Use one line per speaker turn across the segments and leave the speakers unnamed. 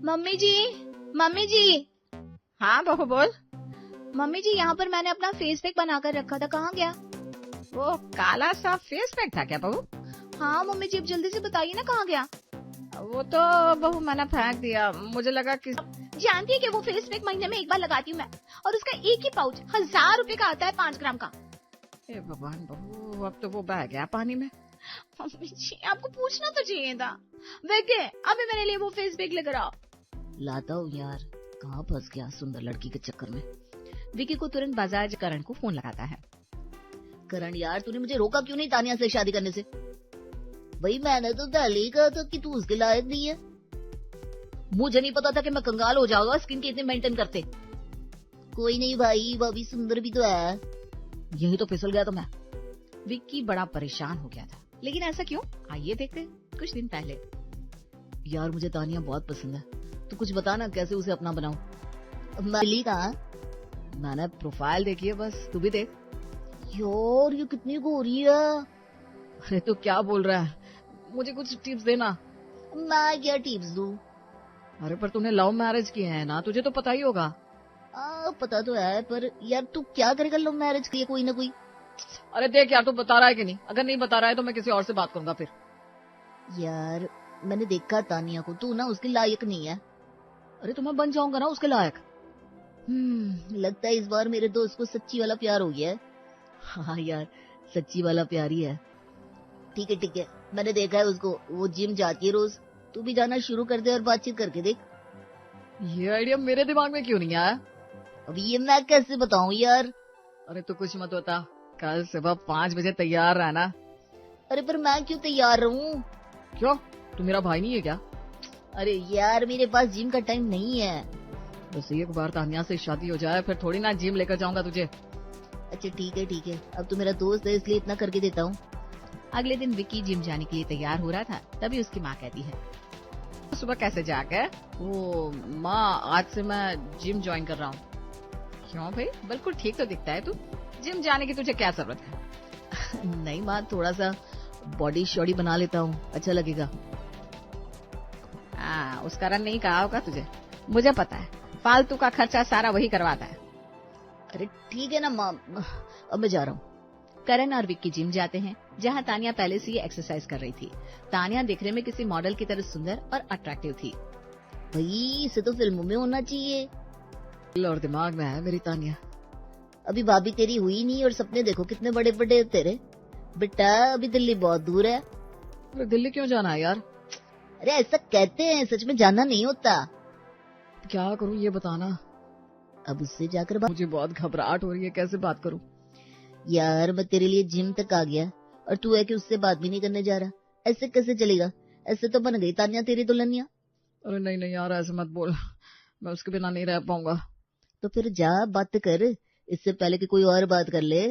Mummy जी, mummy जी।
हाँ बहू बोल।
मम्मी जी, यहाँ पर मैंने अपना फेस पैक बना कर रखा था, कहाँ गया?
वो काला सा फेस पैक था क्या बहू?
हाँ मम्मी जी, अब जल्दी से बताइए ना, कहाँ गया?
वो तो बहू मैंने फेंक दिया, मुझे लगा कि
जानती है कि वो फेस पैक महीने में एक बार लगाती हूँ मैं, और उसका एक ही पाउच 1000 रुपए का आता है, 5 ग्राम का।
ए भगवान बहू, अब तो वो बह गया पानी में।
मम्मी जी, आपको पूछना तो चाहिए था। देखे, अभी मेरे लिए वो फेस पैक लेकर आओ।
लाता हूँ यार, कहाँ फंस गया सुंदर लड़की के चक्कर में।
विकी को तुरंत बाजार करण को फोन लगाता है।
करण यार, तूने मुझे रोका क्यों नहीं तानिया से शादी करने से? भाई मैंने तो पहले ही कहा था कि तू उसके लायक नहीं है। मुझे नहीं पता था कि मैं कंगाल हो जाऊंगा स्किन के इतने मेंटेन करते। कोई नहीं भाई, भाभी सुंदर भी तो है। यही तो फिसल गया तो मैं।
विक्की बड़ा परेशान हो गया था, लेकिन ऐसा क्यों? आइए देखते हैं। कुछ दिन पहले।
यार मुझे तानिया बहुत पसंद है, तू कुछ बता ना कैसे उसे अपना बनाऊं। मिली कहाँ?
मैंने प्रोफाइल देखी है, बस तू भी देख।
यार ये कितनी गोरी है।
अरे तू क्या बोल रहा है, मुझे कुछ टिप्स देना।
मैं क्या टिप्स दूं?
अरे पर तूने लव मैरिज किए हैं ना, तुझे तो पता ही होगा।
पता तो है, पर यार तू क्या करेगा लव मैरिज के लिए? कोई ना कोई।
अरे देख यार, तू बता रहा है कि नहीं? अगर नहीं बता रहा है तो मैं किसी और से बात करूंगा फिर।
यार मैंने देखा तानिया को, तू ना उसके लायक नहीं है।
अरे तो मैं बन जाऊंगा ना उसके लायक।
लगता है इस बार मेरे दोस्त को सच्ची वाला प्यार हो गया है। हाँ यार, सच्ची वाला प्यार ही है। ठीक है, मैंने देखा है उसको, वो जिम जाती है रोज। तू भी जाना शुरू कर दे और बातचीत करके देख।
ये आइडिया मेरे दिमाग में क्यों नहीं आया?
अब ये मैं कैसे बताऊं यार?
अरे तू कुछ मत बता, कल सुबह 5 बजे तैयार रहना।
अरे पर मैं क्यों तैयार रहूं?
क्यों, तू मेरा भाई नहीं है क्या?
अरे यार मेरे पास जिम का टाइम नहीं है।
बस एक बार तानिया से शादी हो जाए फिर थोड़ी ना जिम लेकर जाऊंगा तुझे।
अच्छा ठीक है, अब तो मेरा दोस्त है इसलिए इतना करके देता हूँ।
अगले दिन विक्की जिम जाने के लिए तैयार हो रहा था, तभी उसकी माँ कहती है, सुबह कैसे जाके? वो माँ, आज से मैं जिम ज्वाइन कर रहा हूँ। क्यों भाई, बिल्कुल ठीक तो दिखता है तू, जिम जाने की तुझे क्या जरूरत है?
नहीं माँ, थोड़ा सा बॉडी शॉडी बना लेता हूँ, अच्छा लगेगा।
उसका रन नहीं कहा होगा तुझे, मुझे पता है। फालतू का खर्चा सारा वही करवाता है।
अरे ठीक है ना माँ, अब मैं जा रहा हूँ।
करण और विक्की जिम जाते हैं, जहाँ तानिया पहले से ही एक्सरसाइज कर रही थी। तानिया दिखने में किसी मॉडल की तरह सुंदर और अट्रैक्टिव थी।
भाई इसे तो फिल्मों में होना चाहिए।
दिल और दिमाग में है मेरी तानिया।
अभी भाभी तेरी हुई नहीं और सपने देखो कितने बड़े बड़े तेरे। बेटा अभी दिल्ली बहुत दूर है।
अरे दिल्ली क्यों जाना है यार?
अरे ऐसा कहते हैं, सच में जाना नहीं होता।
क्या करूँ ये बताना।
अब उससे जाकर
मुझे बहुत घबराहट हो रही है, कैसे बात करूँ?
यार मैं तेरे लिए जिम तक आ गया और तू है कि उससे बात भी नहीं करने जा रहा। ऐसे कैसे चलेगा? ऐसे तो बन गई तानिया तेरी दुल्हनिया।
अरे नहीं यार, ऐसे मत बोल, मैं उसके बिना नहीं रह पाऊंगा।
तो फिर जा बात कर, इससे पहले कि कोई और बात कर ले।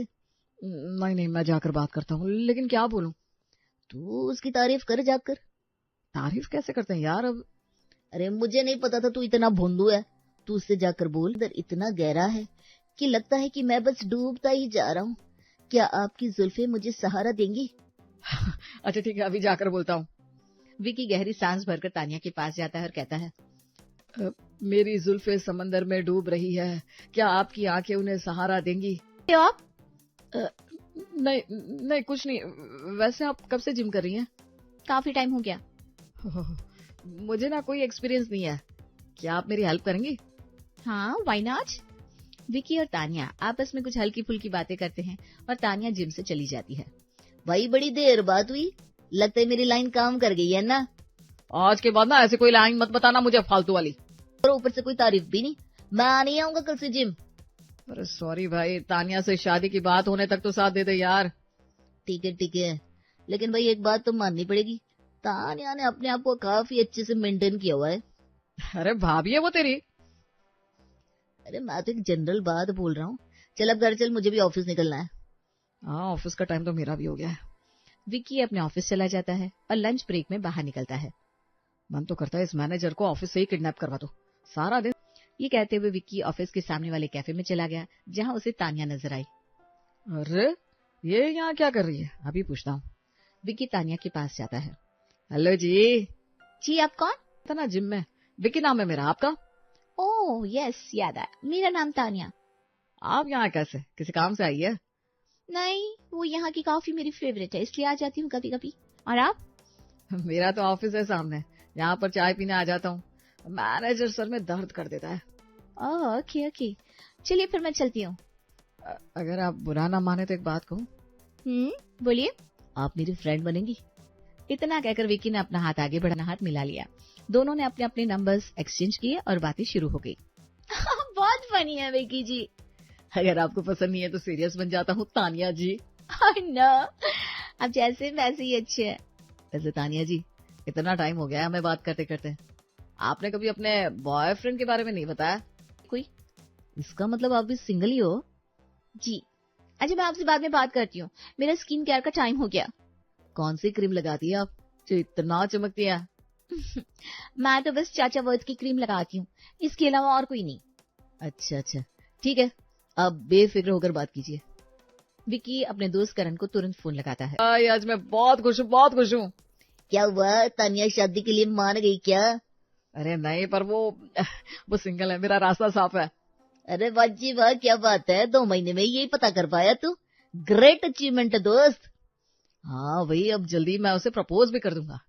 नहीं, मैं जाकर बात करता हूँ, लेकिन क्या बोलूं?
तू उसकी तारीफ कर जाकर।
तारीफ कैसे करते हैं यार? अब
अरे मुझे नहीं पता था तू इतना भोंदू है। तू उससे जाकर बोल, इधर इतना गहरा है कि लगता है कि मैं बस डूबता ही जा रहा हूँ। क्या आपकी जुल्फे मुझे सहारा देंगी?
अच्छा ठीक है, अभी जाकर बोलता हूँ। विकी गहरी सांस भरकर तानिया के पास जाता है और कहता है, मेरी जुल्फे समंदर में डूब रही है, क्या आपकी आंखें उन्हें सहारा देंगी?
आप?
नहीं कुछ नहीं। वैसे आप कब से जिम कर रही हैं?
काफी टाइम हो गया।
मुझे ना कोई एक्सपीरियंस नहीं है, क्या आप मेरी हेल्प करेंगी?
हाँ, व्हाई नॉट।
विकी और तानिया आपस में कुछ हल्की फुल्की बातें करते हैं और तानिया जिम से चली जाती है।
भाई बड़ी देर बात हुई, लगता है मेरी लाइन काम कर गई है ना।
आज के बाद ना ऐसे कोई लाइन मत बताना मुझे फालतू वाली।
और ऊपर से कोई तारीफ भी नहीं। मैं नहीं आऊंगा कल से जिम।
अरे सॉरी भाई, तानिया से शादी की बात होने तक तो साथ दे दे यार।
ठीक है, लेकिन भाई एक बात तो माननी पड़ेगी, तानिया ने अपने आप को काफी अच्छे से मेंटेन किया हुआ है।
अरे भाभी है वो तेरी।
अरे मैं तो एक जनरल बात बोल रहा हूँ। चल अब घर चल, मुझे भी ऑफिस निकलना है।
हाँ, ऑफिस का टाइम तो मेरा भी हो गया है। विक्की अपने ऑफिस चला जाता है और लंच ब्रेक में बाहर निकलता है। मन तो करता है इस मैनेजर को ऑफिस से ही किडनैप करवा दो सारा दिन। ये कहते हुए विक्की ऑफिस के सामने वाले कैफे में चला गया, जहाँ उसे तानिया नजर आई। अरे ये यहाँ क्या कर रही है, अभी पूछता हूँ। विक्की तानिया के पास जाता है। हेलो जी।
जी, आप कौन?
था ना जिम में, विकी नाम है मेरा, आपका?
ओह यस, याद आया, मेरा नाम तानिया।
आप यहाँ कैसे, किसी काम से आई है?
नहीं, वो यहाँ की कॉफी मेरी फेवरेट है, इसलिए आ जाती हूँ कभी कभी। और आप?
मेरा तो ऑफिस है सामने, यहाँ पर चाय पीने आ जाता हूँ। मैनेजर सर में दर्द कर देता है।
ओह ओके ओके, चलिए फिर मैं चलती हूँ।
अगर आप बुरा ना माने तो एक बात कहूँ।
बोलिए।
आप मेरी फ्रेंड बनेंगी?
इतना कहकर विकी ने अपना हाथ आगे बढ़ाना हाथ मिला लिया। दोनों ने अपने अपने नंबर्स एक्सचेंज किए और बातें शुरू हो गई।
बहुत फनी है विकी जी।
अगर आपको पसंद नहीं है तो सीरियस बन जाता हूँ तानिया जी।
नो, अब जैसे वैसे ही अच्छे हैं।
वैसे तानिया जी, इतना टाइम हो गया है हमें बात करते करते, आपने कभी अपने बॉयफ्रेंड के बारे में नहीं बताया कोई?
इसका मतलब आप भी सिंगल ही हो?
जी। अच्छा, मैं आपसे बाद में बात करती हूँ, मेरा स्किन केयर का टाइम हो गया।
कौन सी क्रीम लगाती है आप जो इतना चमकती है?
मैं तो बस चाचा वर्थ की क्रीम लगाती हूँ, इसके अलावा और कोई नहीं।
अच्छा अच्छा, ठीक है, आप बेफिक्र होकर बात कीजिए।
विकी अपने दोस्त करण को तुरंत फोन लगाता है। आज मैं बहुत खुश हूँ, बहुत खुश हूँ।
क्या हुआ, तानिया शादी के लिए मान गई क्या?
अरे नहीं, पर वो सिंगल है, मेरा रास्ता साफ है।
अरे वाह जी वाह, क्या बात है, 2 महीने में यही पता कर पाया तू। ग्रेट अचीवमेंट है दोस्त।
हाँ भाई, अब जल्दी मैं उसे प्रपोज भी कर दूंगा।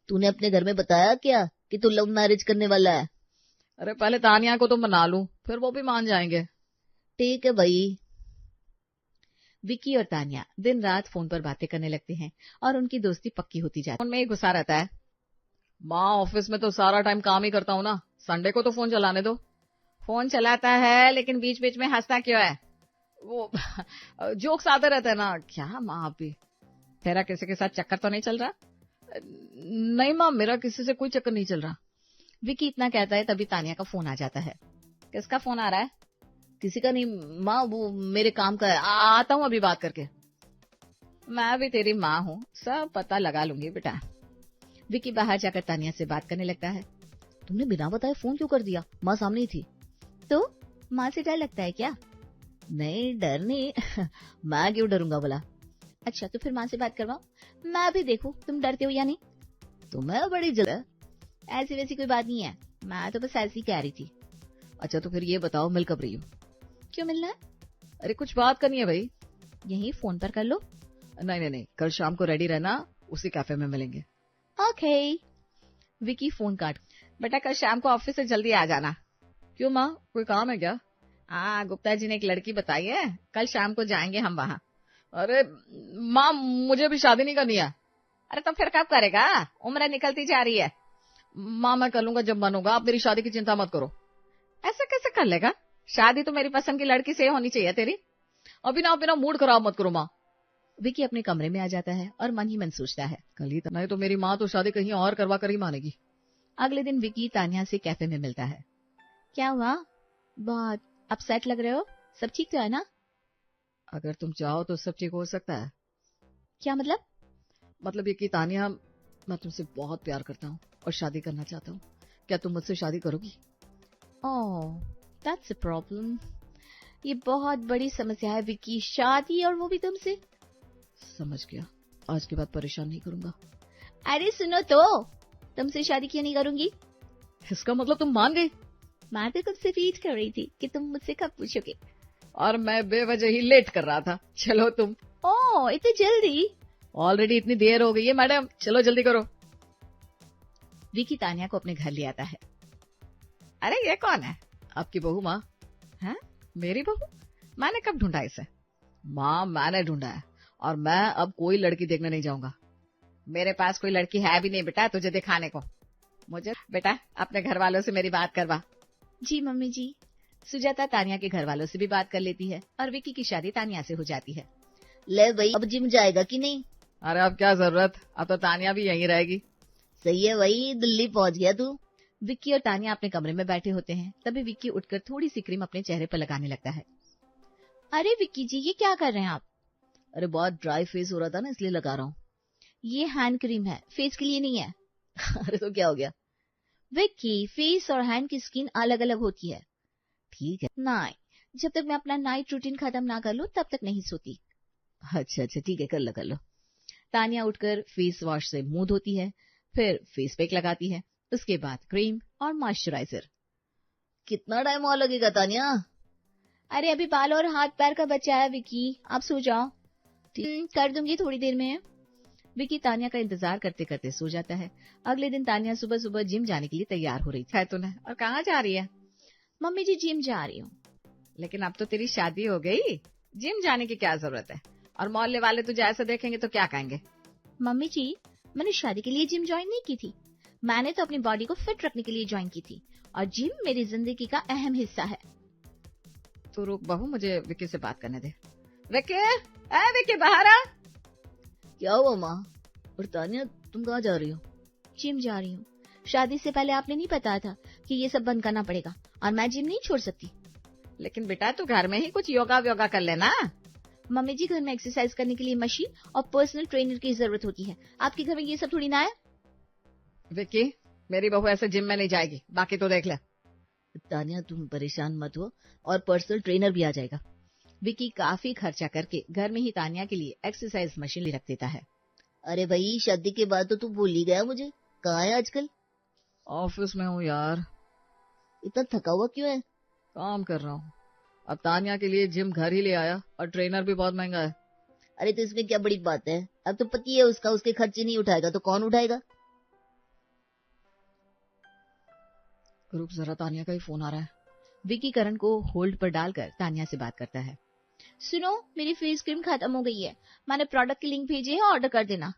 तूने अपने घर में बताया क्या कि तू लव मैरिज करने वाला है?
अरे पहले तानिया को तो मना लूं, फिर वो भी मान जाएंगे।
ठीक है भाई।
विकी और तानिया दिन रात फोन पर बातें करने लगते हैं और उनकी दोस्ती पक्की होती जाती है। फोन में ही घुसा रहता है। माँ, ऑफिस में तो सारा टाइम काम ही करता हूँ ना, संडे को तो फोन चलाने दो। फोन चलाता है लेकिन बीच बीच में हंसता क्यों है? वो जोक्स आते रहते हैं ना। क्या माँ, आप भी? तेरा किसी के साथ चक्कर तो नहीं चल रहा? नहीं माँ, मेरा किसी से कोई चक्कर नहीं चल रहा। विकी इतना कहता है तभी तानिया का फोन आ जाता है। किसका फोन आ रहा है?
किसी का नहीं माँ, वो मेरे काम का है।
आता हूँ अभी बात करके। मैं भी तेरी माँ हूँ, सब पता लगा लूंगी बेटा। विकी बाहर जाकर तानिया से बात करने लगता है।
तुमने बिना बताए फोन क्यों कर दिया? माँ सामने ही थी।
तो माँ से डर लगता है क्या?
नहीं, डर नहीं। मैं क्यों डरूंगा भला?
अच्छा, तो फिर माँ से बात करवाओ, मैं भी देखूं तुम डरते हो या नहीं।
तुम्हें बड़ी जल्द।
ऐसी वैसी कोई बात नहीं है, मैं तो बस ऐसी कह रही थी।
अच्छा, तो फिर ये बताओ, मिल कब रही हो?
क्यों मिलना है?
अरे कुछ बात करनी है भाई।
यही फोन पर कर लो।
नहीं, कल शाम को रेडी रहना, उसी कैफे में मिलेंगे।
ओके।
विकी फोन काट। बेटा, कल शाम को ऑफिस से जल्दी आ जाना। क्यों माँ, कोई काम है क्या? हाँ, गुप्ता जी ने एक लड़की बताई है, कल शाम को जाएंगे हम वहाँ। अरे माँ, मुझे भी शादी नहीं करनी है। अरे तो फिर कब करेगा? उम्र निकलती जा रही है। माँ, मैं कर लूंगा जब मन होगा, आप मेरी शादी की चिंता मत करो। ऐसा कैसे कर लेगा? शादी तो मेरी पसंद की लड़की से होनी चाहिए तेरी। अभी ना बिना मूड खराब मत करो माँ। विकी अपने कमरे में आ जाता है और मन ही मन सोचता है, कल ही नहीं तो मेरी माँ तो शादी कहीं और करवा कर ही मानेगी। अगले दिन विकी तानिया से कैफे में मिलता है।
क्या हुआ, बहुत अपसेट लग रहे हो? सब ठीक तो है ना?
अगर तुम चाहो तो सब ठीक हो सकता है।
क्या मतलब?
मतलब ये कि तानिया, मैं तुमसे बहुत प्यार करता हूँ और शादी करना चाहता हूँ। क्या तुम मुझसे शादी करोगी?
ओह, दैट्स अ प्रॉब्लम। ये बहुत बड़ी समस्या है विकी, शादी और वो भी तुमसे।
समझ गया, आज के बाद परेशान नहीं करूंगा।
अरे सुनो तो, तुमसे शादी क्यों नहीं करूंगी?
इसका मतलब तुम मान गई?
मैं तो कब से वेट कर रही थी कि तुम मुझसे कब पूछोगे,
और मैं बेवजह ही लेट कर रहा था। चलो तुम।
ओह, इतनी जल्दी?
ऑलरेडी इतनी देर हो गई है मैडम, चलो जल्दी करो। विकी तानिया को अपने घर ले आता है। अरे ये कौन है? आपकी बहू माँ। है? मेरी बहू? मैंने कब ढूंढा इसे? माँ, मैंने ढूंढा है और मैं अब कोई लड़की देखने नहीं जाऊंगा। मेरे पास कोई लड़की है भी नहीं बेटा तुझे दिखाने को। मुझे बेटा अपने घर वालों से मेरी बात करवा।
जी मम्मी जी।
सुजाता तानिया के घर वालों से भी बात कर लेती है और विकी की शादी तानिया से हो जाती है।
ले भाई, अब जिम जाएगा कि नहीं?
अरे अब क्या जरूरत, अब तो तानिया भी यहीं रहेगी।
सही है भाई, दिल्ली पहुंच गया तू।
विक्की और तानिया अपने कमरे में बैठे होते हैं, तभी विक्की उठकर थोड़ी सी क्रीम अपने चेहरे पर लगाने लगता है।
अरे विक्की जी, ये क्या कर रहे हैं आप?
अरे बहुत ड्राई फेस हो रहा था ना, इसलिए लगा रहा हूँ।
ये हैंड क्रीम है, फेस के लिए नहीं है।
अरे तो क्या हो गया?
विक्की, फेस और हैंड की स्किन अलग अलग होती है।
ठीक है।
नहीं, जब तक मैं अपना नाइट रूटीन खत्म ना कर लूं तब तक नहीं सोती।
अच्छा, ठीक है, कर लो।
तानिया उठकर फेस वॉश से मुंह धोती है, फिर फेस पैक लगाती है उसके बाद क्रीम और मॉइस्चराइजर।
कितना टाइम और लगेगा तानिया?
अरे अभी बाल और हाथ पैर का बचा है विकी, आप सो जाओ। कर दूंगी थोड़ी देर में।
विकी तानिया का इंतजार करते करते सो जाता है। अगले दिन तानिया सुबह सुबह जिम जाने के लिए तैयार हो रही थी। है तूने? और कहाँ जा रही है?
मम्मी जी जिम जा रही हूँ।
लेकिन अब तो तेरी शादी हो गई, जिम जाने की क्या जरूरत है? और मोहल्ले वाले तुझे ऐसा देखेंगे तो क्या कहेंगे?
मम्मी जी मैंने शादी के लिए जिम ज्वाइन नहीं की थी, मैंने तो अपनी बॉडी को फिट रखने के लिए ज्वाइन की थी और जिम मेरी जिंदगी का अहम हिस्सा है।
तो रुक बहू, मुझे विकी से बात करने दे। विकी बाहर आ।
क्या हुआ माँ? और तानिया तुम कहाँ जा रही हो?
जिम जा रही हूँ। शादी से पहले आपने नहीं बताया था कि ये सब बंद करना पड़ेगा और मैं जिम नहीं छोड़ सकती।
लेकिन बेटा तू घर में ही कुछ योगा व्योगा कर लेना।
मम्मी जी घर में एक्सरसाइज करने के लिए मशीन और पर्सनल ट्रेनर की जरूरत होती है, आपके घर में ये सब थोड़ी ना है।
विकी मेरी बहू ऐसे जिम में नहीं जाएगी, बाकी तो देख ले।
तानिया तुम परेशान मत हो, और पर्सनल ट्रेनर भी आ जाएगा।
विकी काफी खर्चा करके घर में ही तानिया के लिए एक्सरसाइज मशीन ले रख देता है।
अरे भाई शादी के बाद तो तू भूल ही गया मुझे, कहाँ है आजकल?
ऑफिस में हूँ यार।
इतना थका हुआ क्यों है?
काम कर रहा हूँ। अब तानिया के लिए जिम घर ही ले आया और ट्रेनर भी बहुत महंगा है।
अरे तो इसमें क्या बड़ी बात है, अब तो पति है उसका, उसके खर्चे नहीं उठाएगा तो कौन उठाएगा?
रुक जरा, तानिया का ही फोन आ रहा है।
विकी करण को होल्ड पर डालकर तानिया से बात करता है। सुनो मेरी फेस क्रीम खत्म हो गई है, मैंने प्रोडक्ट की लिंक भेजी है, ऑर्डर कर देना।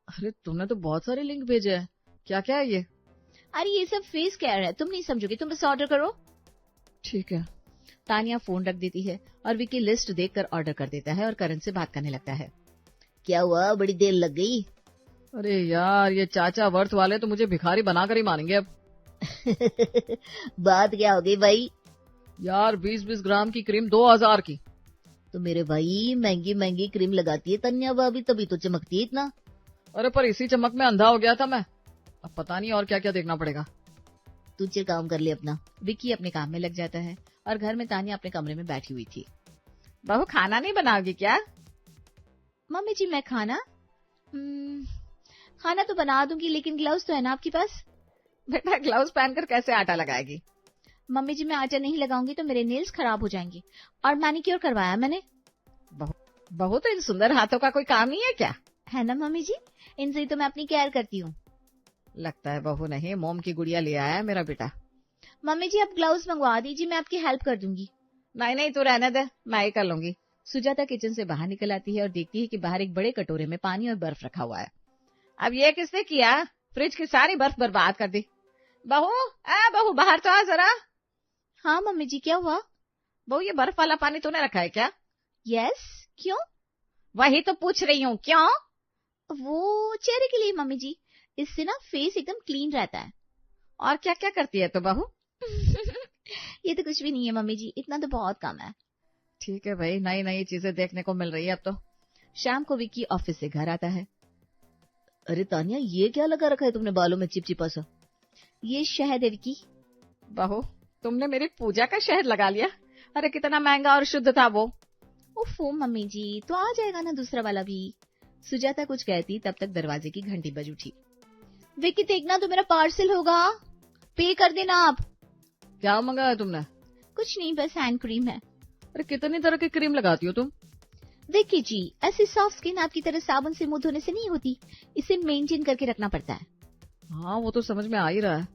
अरे तुमने तो बहुत सारे लिंक भेजे हैं, क्या क्या है ये?
अरे ये सब फेस केयर है, तुम नहीं समझोगी, तुम बस ऑर्डर करो।
ठीक है। तानिया फोन रख देती है और विकी लिस्ट देखकर ऑर्डर कर देता है और करण से बात करने लगता है।
क्या हुआ, बड़ी देर लग गई?
अरे यार ये चाचा वर्थ वाले तो मुझे भिखारी बनाकर ही मानेंगे अब।
बात क्या हो गई भाई?
यार 20-20 ग्राम की क्रीम 2000 की।
तो मेरे भाई महंगी महंगी क्रीम लगाती है तन्या भाभी, तभी तो चमकती है इतना।
अरे पर इसी चमक में अंधा हो गया था मैं, अब पता नहीं और क्या क्या देखना पड़ेगा।
तुझे काम कर ले अपना।
विकी अपने काम में लग जाता है और घर में तानिया अपने कमरे में बैठी हुई थी। बहू खाना नहीं बनाओगी क्या?
मम्मी जी मैं खाना खाना तो बना दूंगी, लेकिन ग्लव्स तो है ना आपके पास?
बेटा ग्लव्स पहनकर कैसे आटा लगाएगी?
मम्मी जी मैं आटा नहीं लगाऊंगी तो मेरे नेल्स खराब हो जाएंगे, और मैनिक्योर करवाया मैंने।
बहू तो इन सुंदर हाथों का कोई काम नहीं है क्या?
है ना मम्मी जी, इनसे ही तो मैं अपनी केयर करती हूँ।
लगता है बहू नहीं, मोम की गुड़िया ले आया है मेरा बेटा।
मम्मी जी आप ग्लव्स मंगवा दीजिए, मैं आपकी हेल्प कर दूंगी।
नहीं नहीं तू रहने दे, मैं ही कर लूंगी। सुजाता किचन से बाहर निकल आती है और देखती है कि बाहर एक बड़े कटोरे में पानी और बर्फ रखा हुआ है। अब ये किसने किया? फ्रिज की सारी बर्फ बर्बाद कर दी। बहू बाहर तो आ जरा।
हाँ मम्मी जी क्या हुआ?
बहू ये बर्फ वाला पानी तूने रखा है क्या?
यस, क्यों?
वही तो पूछ रही हूँ, क्यों?
वो चेहरे के लिए मम्मी जी, इससे ना फेस एकदम क्लीन रहता है।
और क्या क्या करती है तो बहू?
ये तो कुछ भी नहीं है मम्मी जी, इतना तो बहुत कम है।
ठीक है भाई, नई नई चीजें देखने को मिल रही है अब तो। शाम को विक्की ऑफिस से घर आता है।
अरे तानिया ये क्या लगा रखा है तुमने बालों में चिपचिपा सा?
ये शहद है विक्की।
बहू तुमने मेरी पूजा का शहद लगा लिया। अरे कितना महंगा और शुद्ध था वो।
ओफो मम्मी जी, तो आ जाएगा ना दूसरा वाला भी। सुजाता कुछ कहती तब तक दरवाजे की घंटी बज उठी। विक्की देखना तो मेरा पार्सल होगा, पे कर देना आप।
क्या मंगाया तुमने?
कुछ नहीं, बस हैंड क्रीम है।
अरे कितनी तरह की क्रीम लगाती हो तुम?
विक्की जी ऐसी सॉफ्ट स्किन आपकी तरह साबुन से मुंह धोने से नहीं होती, इसे मेंटेन करके रखना पड़ता है।
हाँ वो तो समझ में आ ही रहा है।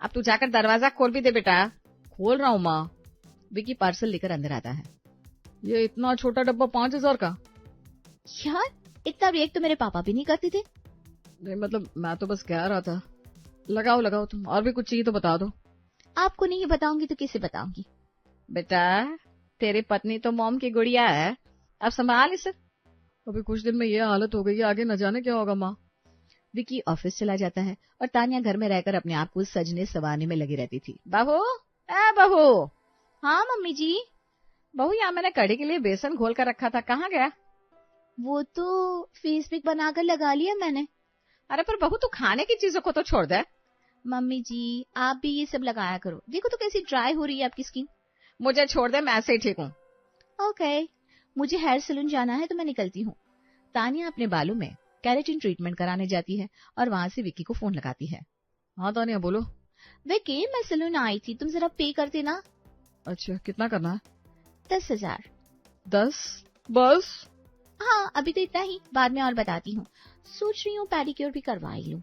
अब तू जाकर दरवाजा खोल भी दे बेटा। खोल रहा हूँ माँ। विक्की पार्सल लेकर अंदर आता है। ये इतना छोटा डब्बा 5000 का?
यार इतना रिएक्ट तो मेरे पापा भी नहीं करते थे।
नहीं मतलब मैं तो बस कह रहा था। लगाओ लगाओ तुम, और भी कुछ चाहिए तो बता दो।
आपको नहीं बताऊंगी तो किसे बताऊंगी?
बेटा तेरी पत्नी तो मोम की गुड़िया है, अब संभाल इसे। अभी कुछ दिन में ये हालत हो गई है, आगे न जाने क्या होगा माँ। विक्की ऑफिस चला जाता है और तानिया घर में रहकर अपने आप को सजने संवारने में लगी रहती थी। बहू।
हाँ मम्मी जी।
बहू यहाँ मैंने कढ़ी के लिए बेसन घोल कर रखा था, कहाँ गया?
वो तो फेस पैक बनाकर लगा लिया मैंने।
अरे पर बहू तू खाने की चीजों को तो छोड़ दे।
मम्मी जी आप भी ये सब लगाया करो, देखो तो कैसी ड्राई हो रही है आपकी स्किन।
मुझे छोड़ दे, मैं ऐसे ही ठीक हूँ।
ओके, मुझे हेयर सैलून जाना है तो मैं निकलती हूँ।
तानिया अपने बालों में केराटिन ट्रीटमेंट कराने जाती है और वहां से विक्की को फोन लगाती है। हाँ तानिया बोलो।
विकी, मैं सलून आई थी, तुम जरा पे कर देना।
अच्छा कितना करना है?
10,000।
10 बस?
हाँ अभी तो इतना ही, बाद में और बताती हूँ। सोच रही हूँ पेडिक्योर भी करवा ही लूं।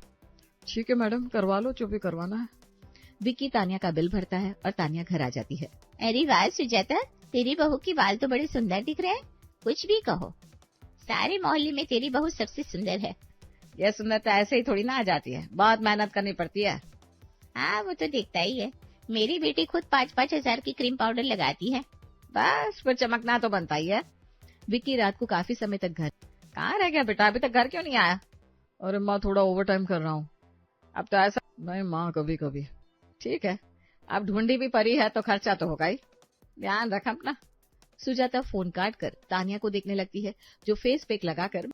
ठीक है मैडम, करवा लो जो भी करवाना है।
विक्की तानिया का बिल भरता है और तानिया घर आ जाती है। अरे वाह सुजाता, तेरी बहू की बाल तो बड़े सुंदर दिख रहे हैं। कुछ भी कहो, सारे मोहल्ले में तेरी बहू सबसे सुंदर है।
यह सुंदरता ऐसे ही थोड़ी ना आ जाती है, बहुत मेहनत करनी पड़ती है।
हाँ वो तो दिखता ही है, मेरी बेटी खुद 5-5 हजार की क्रीम पाउडर लगाती है।
बस फिर चमकना तो बनता ही है।
विक्की रात को काफी समय तक घर।
कहाँ रह गया बेटा, अभी तक घर क्यों नहीं आया? अरे माँ थोड़ा ओवर टाइम कर रहा हूँ। अब तो ऐसा नहीं माँ, कभी कभी। ठीक है, अब ढूंढी भी पड़ी है तो खर्चा तो होगा ही, ध्यान रख अपना।
सुजाता फोन काट कर तानिया को देखने लगती है, जो फेस पैक लगाकर